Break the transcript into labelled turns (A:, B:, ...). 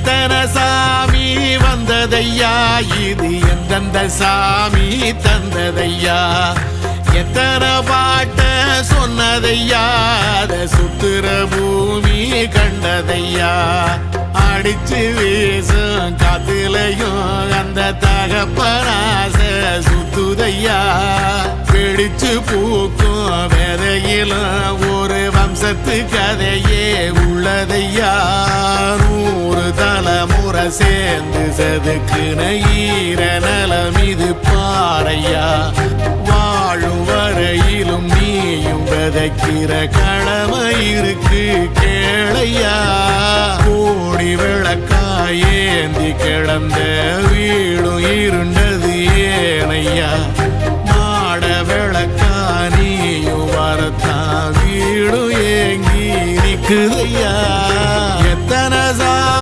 A: எத்தனை சாமி வந்ததையா, இது எந்தெந்த சாமி தந்ததையா, எத்தனை பாட்ட சொன்னதையா, அத சுத்துற பூமி கண்டதையா, அடிச்சு வீசும் காத்துலையும் அந்த தகப்பனாச சுத்துதையா, பிடிச்சு பூக்கும் விதையிலும் ஒரு வம்சத்து கதையே உள்ளதையா, 100 தலைமுறை சேர்ந்து செதுக்குன ஈர நலம் இது பாறையா, வாழும் வரையிலும் நீயும் விதைக்கிற கடமை இருக்கு கேளையா, கோடி விளக்காயேந்தி கிடந்த வீடும் இருண்டது ஏனையா, மாட விளக்கா நீயும் வரத்தான் வீடும் ஏங்கி நிக்குதையா.